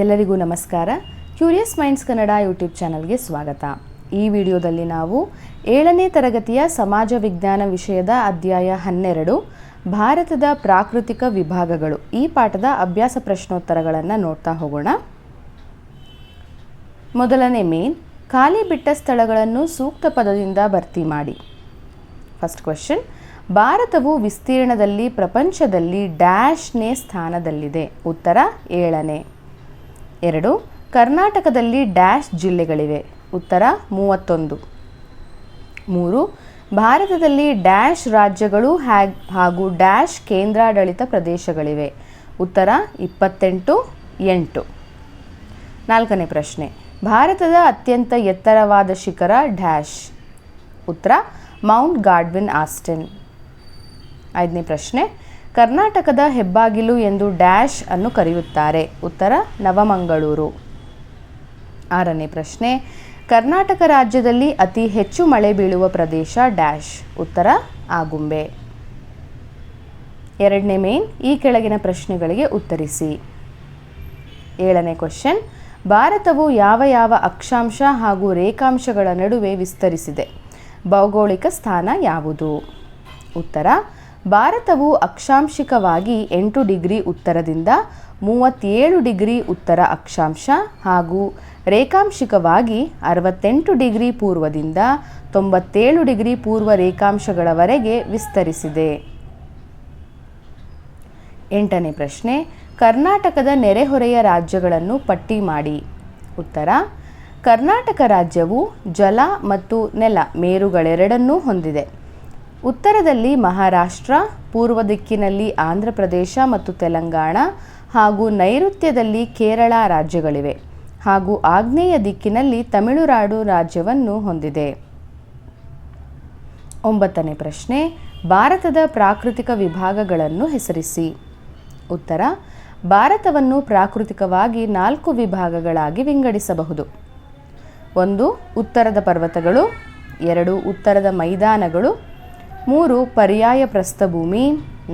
ಎಲ್ಲರಿಗೂ ನಮಸ್ಕಾರ. Curious minds Kannada YouTube ಚಾನಲ್ಗೆ ಸ್ವಾಗತ. ಈ ವಿಡಿಯೋದಲ್ಲಿ ನಾವು 7ನೇ ತರಗತಿಯ ಸಮಾಜ ವಿಜ್ಞಾನ ವಿಷಯದ ಅಧ್ಯಾಯ 12 ಭಾರತದ ಪ್ರಾಕೃತಿಕ ವಿಭಾಗಗಳು ಈ ಪಾಠದ ಅಭ್ಯಾಸ ಪ್ರಶ್ನೋತ್ತರಗಳನ್ನು ನೋಡ್ತಾ ಹೋಗೋಣ. ಮೊದಲನೇ ಮೇನ್, ಖಾಲಿ ಬಿಟ್ಟ ಸ್ಥಳಗಳನ್ನು ಸೂಕ್ತ ಪದದಿಂದ ಭರ್ತಿ ಮಾಡಿ. ಫಸ್ಟ್ ಕ್ವೆಶ್ಚನ್, ಭಾರತವು ವಿಸ್ತೀರ್ಣದಲ್ಲಿ ಪ್ರಪಂಚದಲ್ಲಿ ಡ್ಯಾಶ್ನೇ ಸ್ಥಾನದಲ್ಲಿದೆ. ಉತ್ತರ 7ನೇ. 2, ಕರ್ನಾಟಕದಲ್ಲಿ ಡ್ಯಾಶ್ ಜಿಲ್ಲೆಗಳಿವೆ. ಉತ್ತರ 31. 3, ಭಾರತದಲ್ಲಿ ಡ್ಯಾಶ್ ರಾಜ್ಯಗಳು ಹಾಗೂ ಡ್ಯಾಶ್ ಕೇಂದ್ರಾಡಳಿತ ಪ್ರದೇಶಗಳಿವೆ. ಉತ್ತರ 28. 8. 4ನೇ ಪ್ರಶ್ನೆ, ಭಾರತದ ಅತ್ಯಂತ ಎತ್ತರವಾದ ಶಿಖರ ಡ್ಯಾಶ್. ಉತ್ತರ ಮೌಂಟ್ ಗಾಡ್ವಿನ್ ಆಸ್ಟಿನ್. 5ನೇ ಪ್ರಶ್ನೆ, ಕರ್ನಾಟಕದ ಹೆಬ್ಬಾಗಿಲು ಎಂದು ಡ್ಯಾಶ್ ಅನ್ನು ಕರೆಯುತ್ತಾರೆ. ಉತ್ತರ ನವಮಂಗಳೂರು. 6ನೇ ಪ್ರಶ್ನೆ, ಕರ್ನಾಟಕ ರಾಜ್ಯದಲ್ಲಿ ಅತಿ ಹೆಚ್ಚು ಮಳೆ ಬೀಳುವ ಪ್ರದೇಶ ಡ್ಯಾಶ್. ಉತ್ತರ ಆಗುಂಬೆ. 2ನೇ ಮೇನ್, ಈ ಕೆಳಗಿನ ಪ್ರಶ್ನೆಗಳಿಗೆ ಉತ್ತರಿಸಿ. 7ನೇ ಕ್ವೆಶ್ಚನ್, ಭಾರತವು ಯಾವ ಯಾವ ಅಕ್ಷಾಂಶ ಹಾಗೂ ರೇಖಾಂಶಗಳ ನಡುವೆ ವಿಸ್ತರಿಸಿದೆ? ಭೌಗೋಳಿಕ ಸ್ಥಾನ ಯಾವುದು? ಉತ್ತರ, ಭಾರತವು ಅಕ್ಷಾಂಶಿಕವಾಗಿ 8 ಡಿಗ್ರಿ ಉತ್ತರದಿಂದ 37 ಡಿಗ್ರಿ ಉತ್ತರ ಅಕ್ಷಾಂಶ ಹಾಗೂ ರೇಖಾಂಶಿಕವಾಗಿ 68 ಡಿಗ್ರಿ ಪೂರ್ವದಿಂದ 97 ಡಿಗ್ರಿ ಪೂರ್ವ ರೇಖಾಂಶಗಳವರೆಗೆ ವಿಸ್ತರಿಸಿದೆ. 8ನೇ ಪ್ರಶ್ನೆ, ಕರ್ನಾಟಕದ ನೆರೆಹೊರೆಯ ರಾಜ್ಯಗಳನ್ನು ಪಟ್ಟಿ ಮಾಡಿ. ಉತ್ತರ, ಕರ್ನಾಟಕ ರಾಜ್ಯವು ಜಲ ಮತ್ತು ನೆಲ ಮೇರುಗಳೆರಡನ್ನೂ ಹೊಂದಿದೆ. ಉತ್ತರದಲ್ಲಿ ಮಹಾರಾಷ್ಟ್ರ, ಪೂರ್ವ ದಿಕ್ಕಿನಲ್ಲಿ ಆಂಧ್ರ ಪ್ರದೇಶ ಮತ್ತು ತೆಲಂಗಾಣ ಹಾಗೂ ನೈಋತ್ಯದಲ್ಲಿ ಕೇರಳ ರಾಜ್ಯಗಳಿವೆ ಹಾಗೂ ಆಗ್ನೇಯ ದಿಕ್ಕಿನಲ್ಲಿ ತಮಿಳುನಾಡು ರಾಜ್ಯವನ್ನು ಹೊಂದಿದೆ. 9ನೇ ಪ್ರಶ್ನೆ, ಭಾರತದ ಪ್ರಾಕೃತಿಕ ವಿಭಾಗಗಳನ್ನು ಹೆಸರಿಸಿ. ಉತ್ತರ, ಭಾರತವನ್ನು ಪ್ರಾಕೃತಿಕವಾಗಿ 4 ವಿಭಾಗಗಳಾಗಿ ವಿಂಗಡಿಸಬಹುದು. 1, ಉತ್ತರದ ಪರ್ವತಗಳು. 2, ಉತ್ತರದ ಮೈದಾನಗಳು. 3, ಪರ್ಯಾಯ ಪ್ರಸ್ಥಭೂಮಿ.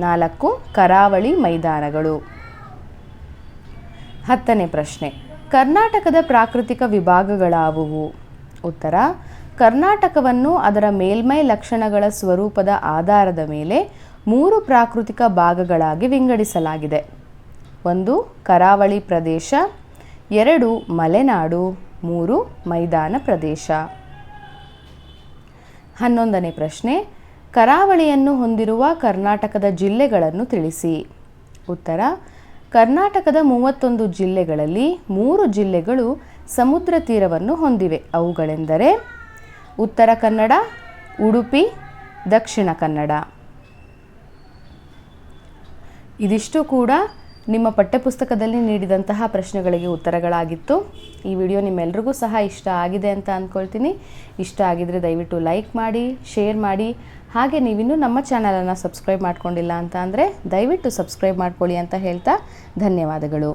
4, ಕರಾವಳಿ ಮೈದಾನಗಳು. 10ನೇ ಪ್ರಶ್ನೆ, ಕರ್ನಾಟಕದ ಪ್ರಾಕೃತಿಕ ವಿಭಾಗಗಳಾವುವು? ಉತ್ತರ, ಕರ್ನಾಟಕವನ್ನು ಅದರ ಮೇಲ್ಮೈ ಲಕ್ಷಣಗಳ ಸ್ವರೂಪದ ಆಧಾರದ ಮೇಲೆ 3 ಪ್ರಾಕೃತಿಕ ಭಾಗಗಳಾಗಿ ವಿಂಗಡಿಸಲಾಗಿದೆ. 1, ಕರಾವಳಿ ಪ್ರದೇಶ. 2, ಮಲೆನಾಡು. 3, ಮೈದಾನ ಪ್ರದೇಶ. 11ನೇ ಪ್ರಶ್ನೆ, ಕರಾವಳಿಯನ್ನು ಹೊಂದಿರುವ ಕರ್ನಾಟಕದ ಜಿಲ್ಲೆಗಳನ್ನು ತಿಳಿಸಿ. ಉತ್ತರ, ಕರ್ನಾಟಕದ 31 ಜಿಲ್ಲೆಗಳಲ್ಲಿ 3 ಜಿಲ್ಲೆಗಳು ಸಮುದ್ರ ತೀರವನ್ನು ಹೊಂದಿವೆ. ಅವುಗಳೆಂದರೆ ಉತ್ತರ ಕನ್ನಡ, ಉಡುಪಿ, ದಕ್ಷಿಣ ಕನ್ನಡ. ಇದಿಷ್ಟು ಕೂಡ ನಿಮ್ಮ ಪಠ್ಯಪುಸ್ತಕದಲ್ಲಿ ನೀಡಿದಂತಹ ಪ್ರಶ್ನೆಗಳಿಗೆ ಉತ್ತರಗಳಾಗಿತ್ತು. ಈ ವಿಡಿಯೋ ನಿಮ್ಮೆಲ್ರಿಗೂ ಸಹ ಇಷ್ಟ ಆಗಿದೆ ಅಂತ ಅಂದ್ಕೊಳ್ತೀನಿ. ಇಷ್ಟ ಆಗಿದರೆ ದಯವಿಟ್ಟು ಲೈಕ್ ಮಾಡಿ, ಶೇರ್ ಮಾಡಿ. ಹಾಗೆ ನೀವಿನ್ನೂ ನಮ್ಮ ಚಾನಲನ್ನು ಸಬ್ಸ್ಕ್ರೈಬ್ ಮಾಡ್ಕೊಂಡಿಲ್ಲ ಅಂತ ಅಂದರೆ ದಯವಿಟ್ಟು ಸಬ್ಸ್ಕ್ರೈಬ್ ಮಾಡ್ಕೊಳ್ಳಿ ಅಂತ ಹೇಳ್ತಾ ಧನ್ಯವಾದಗಳು.